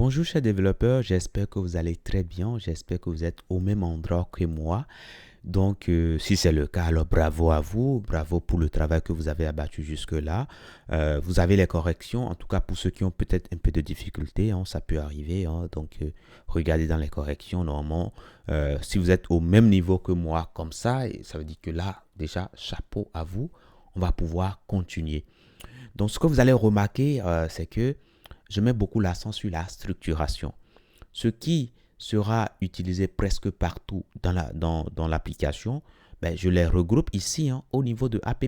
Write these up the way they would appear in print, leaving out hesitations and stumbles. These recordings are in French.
Bonjour chers développeurs, j'espère que vous allez très bien, j'espère que vous êtes au même endroit que moi. Donc si c'est le cas, alors bravo à vous, bravo pour le travail que vous avez abattu jusque-là. Vous avez les corrections, en tout cas pour ceux qui ont peut-être un peu de difficulté, hein, ça peut arriver. Hein. Donc regardez dans les corrections, normalement, si vous êtes au même niveau que moi comme ça, ça veut dire que là, déjà, chapeau à vous, on va pouvoir continuer. Donc ce que vous allez remarquer, c'est que je mets beaucoup l'accent sur la structuration. Ce qui sera utilisé presque partout dans l'application, ben, je les regroupe ici hein, au niveau de app.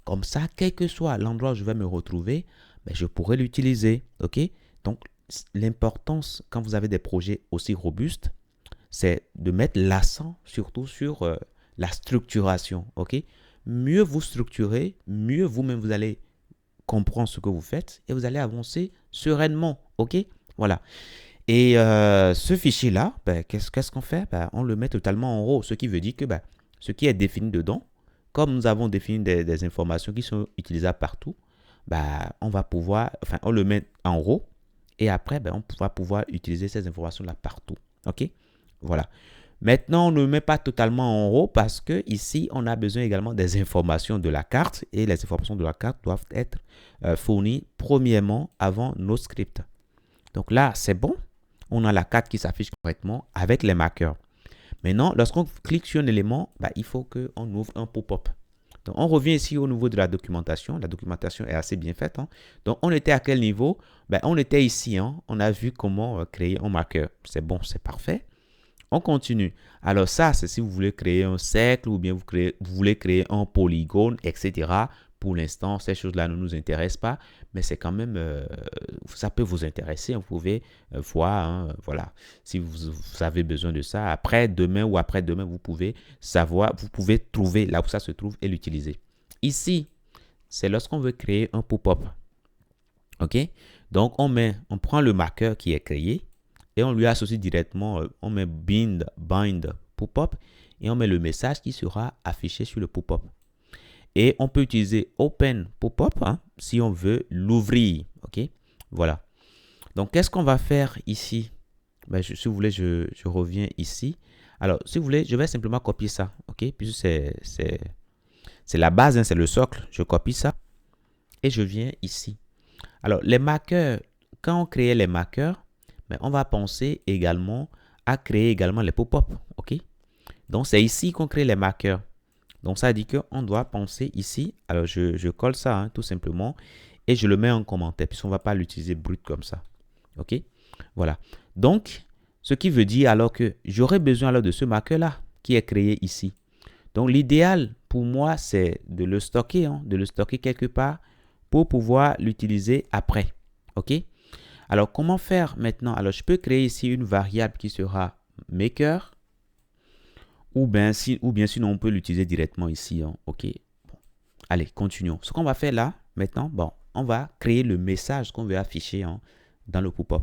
Comme ça, quel que soit l'endroit où je vais me retrouver, ben, je pourrai l'utiliser. Ok. Donc, l'importance quand vous avez des projets aussi robustes, c'est de mettre l'accent surtout sur la structuration. Ok. Mieux vous structurez, mieux vous-même vous allez comprendre ce que vous faites et vous allez avancer sereinement. Ok. Voilà. Et ce fichier-là, ben, qu'est-ce qu'on fait? Ben, on le met totalement en RAW, ce qui veut dire que ben, ce qui est défini dedans, comme nous avons défini des informations qui sont utilisables partout, ben, on va pouvoir, enfin, on le met en RAW et après, ben, on va pouvoir utiliser ces informations-là partout. OK? Voilà. Maintenant, on ne le met pas totalement en RAW parce que ici, on a besoin également des informations de la carte et les informations de la carte doivent être fournies premièrement avant nos scripts. Donc là, c'est bon. On a la carte qui s'affiche correctement avec les marqueurs. Maintenant, lorsqu'on clique sur un élément, bah, il faut qu'on ouvre un pop-up. Donc, on revient ici au niveau de la documentation. La documentation est assez bien faite. Hein. Donc, on était à quel niveau? Ben, on était ici. Hein. On a vu comment créer un marqueur. C'est bon, c'est parfait. On continue. Alors ça, c'est si vous voulez créer un cercle ou bien vous voulez créer un polygone, etc. Pour l'instant, ces choses-là ne nous intéressent pas, mais c'est quand même, ça peut vous intéresser. Vous pouvez voir, hein, voilà, si vous avez besoin de ça. Après, demain ou après-demain, vous pouvez savoir, vous pouvez trouver là où ça se trouve et l'utiliser. Ici, c'est lorsqu'on veut créer un pop-up. OK? Donc, on prend le marqueur qui est créé et on lui associe directement, on met bind pop-up et on met le message qui sera affiché sur le pop-up. Et on peut utiliser open pop-up hein, si on veut l'ouvrir. OK? Voilà. Donc, qu'est-ce qu'on va faire ici? Ben, si vous voulez, je reviens ici. Alors, si vous voulez, je vais simplement copier ça. OK? Puisque c'est la base, hein, c'est le socle. Je copie ça et je viens ici. Alors, les marqueurs, quand on crée les marqueurs, ben, on va penser également à créer également les pop-up. OK? Donc, c'est ici qu'on crée les marqueurs. Donc, ça dit qu'on doit penser ici. Alors, je colle ça hein, tout simplement et je le mets en commentaire puisqu'on ne va pas l'utiliser brut comme ça. OK? Voilà. Donc, ce qui veut dire alors que j'aurai besoin alors de ce marqueur-là qui est créé ici. Donc, l'idéal pour moi, c'est de le stocker, hein, de le stocker quelque part pour pouvoir l'utiliser après. OK? Alors, comment faire maintenant? Alors, je peux créer ici une variable qui sera maker ou bien sinon, on peut l'utiliser directement ici. Hein. OK? Bon. Allez, continuons. Ce qu'on va faire là, maintenant, bon, on va créer le message qu'on veut afficher hein, dans le pop-up.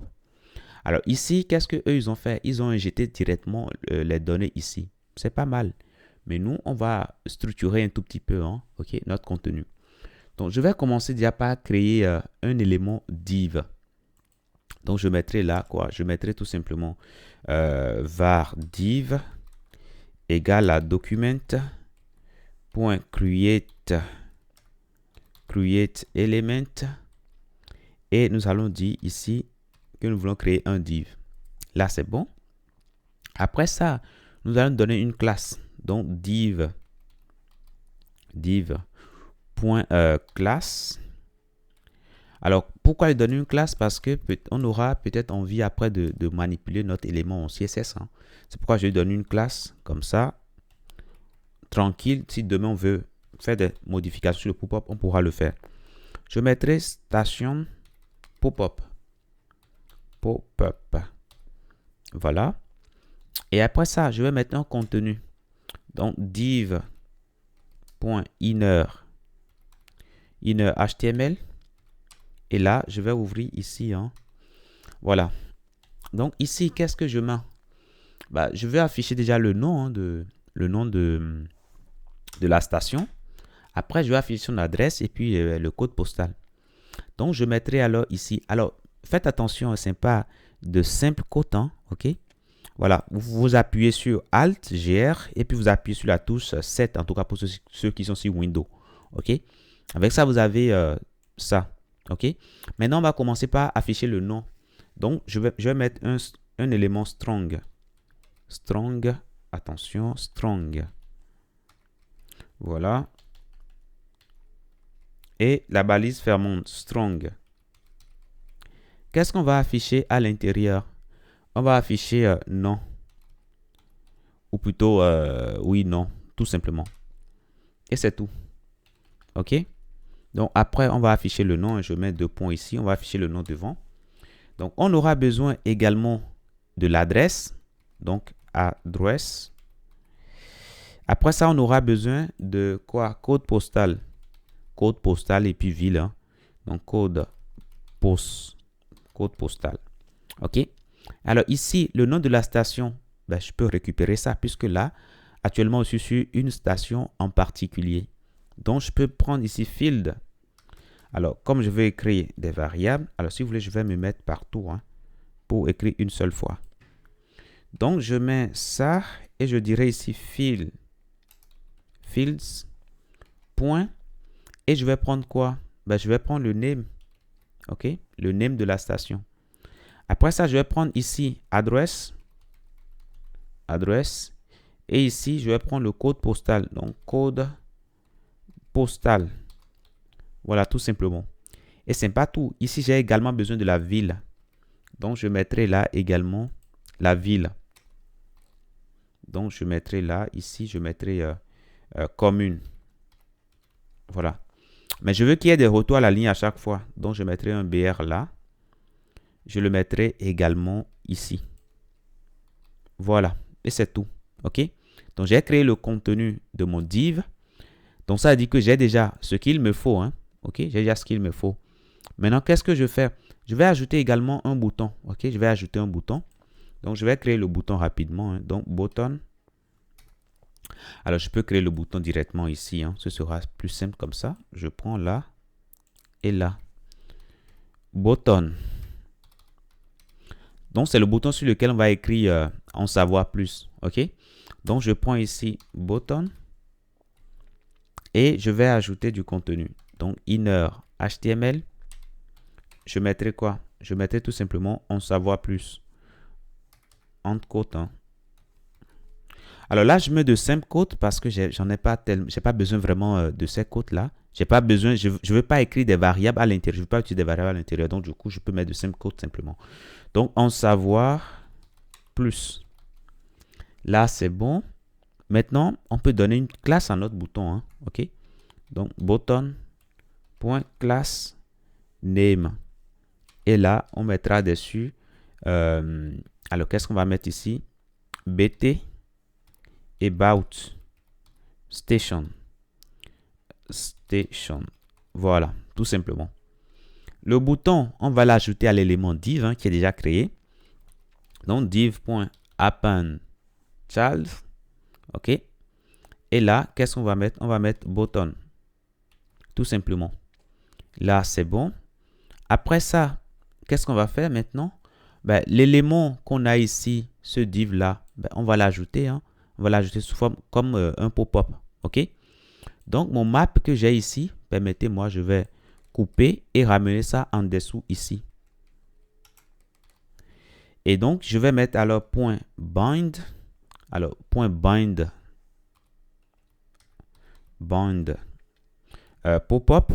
Alors, ici, qu'est-ce qu'eux, ils ont fait? Ils ont injecté directement les données ici. C'est pas mal. Mais nous, on va structurer un tout petit peu hein, OK, notre contenu. Donc, je vais commencer déjà par créer un élément div. Donc, je mettrai là quoi? Je mettrai tout simplement var div égale à document.create element et nous allons dire ici que nous voulons créer un div. Là, c'est bon. Après ça, nous allons donner une classe. Donc, div.class. Alors, pourquoi lui donner une classe? Parce que on aura peut-être envie après de manipuler notre élément en CSS. Hein. C'est pourquoi je lui donne une classe comme ça. Tranquille, si demain on veut faire des modifications sur le pop-up, on pourra le faire. Je mettrai station pop-up. Pop-up. Voilà. Et après ça, je vais mettre un contenu. Donc, div.inner HTML. Et là, je vais ouvrir ici. Hein. Voilà. Donc, ici, qu'est-ce que je mets? Bah, je vais afficher déjà le nom, hein, de la station. Après, je vais afficher son adresse et puis le code postal. Donc, je mettrai alors ici. Alors, faites attention, c'est pas de simples quotes, hein, OK? Voilà, vous appuyez sur Alt, GR, et puis vous appuyez sur la touche 7, en tout cas pour ceux qui sont sur Windows, OK? Avec ça, vous avez ça, OK? Maintenant, on va commencer par afficher le nom. Donc, je vais mettre un élément strong. Strong, attention, strong. Voilà. Et la balise fermante, strong. Qu'est-ce qu'on va afficher à l'intérieur? On va afficher non. Ou plutôt, oui, non, tout simplement. Et c'est tout. OK? Donc, après, on va afficher le nom. Je mets 2 points ici. On va afficher le nom devant. Donc, on aura besoin également de l'adresse. Donc, adresse. Après ça, on aura besoin de quoi? Code postal. Code postal et puis ville. Hein. Donc, code postal. OK? Alors, ici, le nom de la station, ben, je peux récupérer ça puisque là, actuellement, je suis sur une station en particulier. Donc, je peux prendre ici field. Alors, comme je vais écrire des variables, alors si vous voulez, je vais me mettre partout hein, pour écrire une seule fois. Donc, je mets ça et je dirais ici fields. Point. Et je vais prendre quoi? Ben, je vais prendre le name. OK? Le name de la station. Après ça, je vais prendre ici adresse. Adresse. Et ici, je vais prendre le code postal. Donc, code postal. Voilà, tout simplement. Et c'est pas tout. Ici, j'ai également besoin de la ville. Donc, je mettrai là également la ville. Donc, je mettrai là, ici, je mettrai commune. Voilà. Mais je veux qu'il y ait des retours à la ligne à chaque fois. Donc, je mettrai un BR là. Je le mettrai également ici. Voilà. Et c'est tout. OK? Donc, j'ai créé le contenu de mon div. Donc, ça dit que j'ai déjà ce qu'il me faut. Hein? OK? J'ai déjà ce qu'il me faut. Maintenant, qu'est-ce que je fais? Je vais ajouter également un bouton. OK? Je vais ajouter un bouton. Donc, je vais créer le bouton rapidement. Hein? Donc, button. Alors, je peux créer le bouton directement ici. Hein? Ce sera plus simple comme ça. Je prends là et là. Button. Donc, c'est le bouton sur lequel on va écrire en savoir plus. OK? Donc, je prends ici button. Et je vais ajouter du contenu. Donc, inner HTML. Je mettrai quoi? Je mettrai tout simplement en savoir plus. Entre côtes. Hein. Alors là, je mets de simples côtes parce que j'en ai pas tellement. J'ai pas besoin vraiment de ces côtes-là. J'ai pas besoin. Je ne veux pas écrire des variables à l'intérieur. Je ne veux pas utiliser des variables à l'intérieur. Donc, du coup, je peux mettre de simples côtes simplement. Donc, en savoir plus. Là, c'est bon. Maintenant, on peut donner une classe à notre bouton. Hein. OK? Donc, button.class name. Et là, on mettra dessus. Alors, qu'est-ce qu'on va mettre ici? BT about station. Voilà, tout simplement. Le bouton, on va l'ajouter à l'élément div hein, qui est déjà créé. Donc, div.append child. OK. Et là, qu'est-ce qu'on va mettre? On va mettre button. Tout simplement. Là, c'est bon. Après ça, qu'est-ce qu'on va faire maintenant? Ben, l'élément qu'on a ici, ce div-là, ben, on va l'ajouter. Hein. On va l'ajouter sous forme comme un pop-up. OK? Donc, mon map que j'ai ici, permettez-moi, je vais couper et ramener ça en dessous ici. Et donc, je vais mettre alors point bind. Alors, point bind. Bind. Pop-up.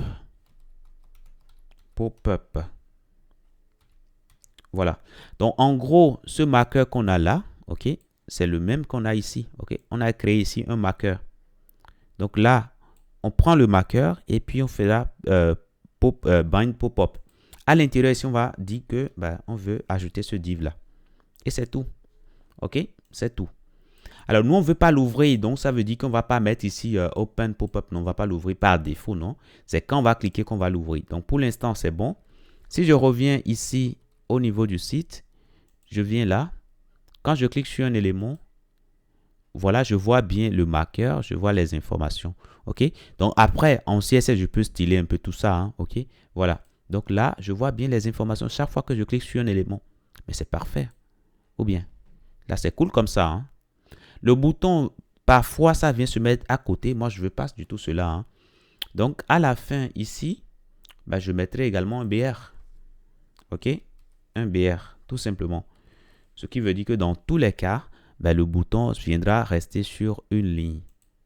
Pop-up. Voilà. Donc, en gros, ce marqueur qu'on a là, OK, c'est le même qu'on a ici. OK, on a créé ici un marqueur. Donc là, on prend le marqueur et puis on fait là bind pop-up. À l'intérieur, ici, on va dire que on veut ajouter ce div là. Et c'est tout. OK, c'est tout. Alors, nous, on ne veut pas l'ouvrir. Donc, ça veut dire qu'on ne va pas mettre ici open pop-up. Non, on ne va pas l'ouvrir par défaut. Non, c'est quand on va cliquer qu'on va l'ouvrir. Donc, pour l'instant, c'est bon. Si je reviens ici au niveau du site, je viens là. Quand je clique sur un élément, voilà, je vois bien le marqueur, je vois les informations. OK? Donc, après, en CSS, je peux styler un peu tout ça. Hein, OK? Voilà. Donc là, je vois bien les informations chaque fois que je clique sur un élément. Mais c'est parfait. Ou bien, là, c'est cool comme ça. Hein. Le bouton, parfois, ça vient se mettre à côté. Moi, je ne veux pas du tout cela. Hein. Donc, à la fin, ici, ben, je mettrai également un BR. OK? Un BR, tout simplement. Ce qui veut dire que dans tous les cas, ben, le bouton viendra rester sur une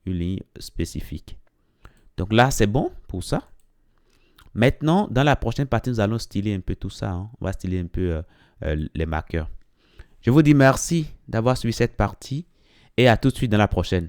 ligne spécifique. Donc là, c'est bon pour ça. Maintenant, dans la prochaine partie, nous allons styler un peu tout ça. Hein. On va styler un peu les marqueurs. Je vous dis merci d'avoir suivi cette partie et à tout de suite dans la prochaine.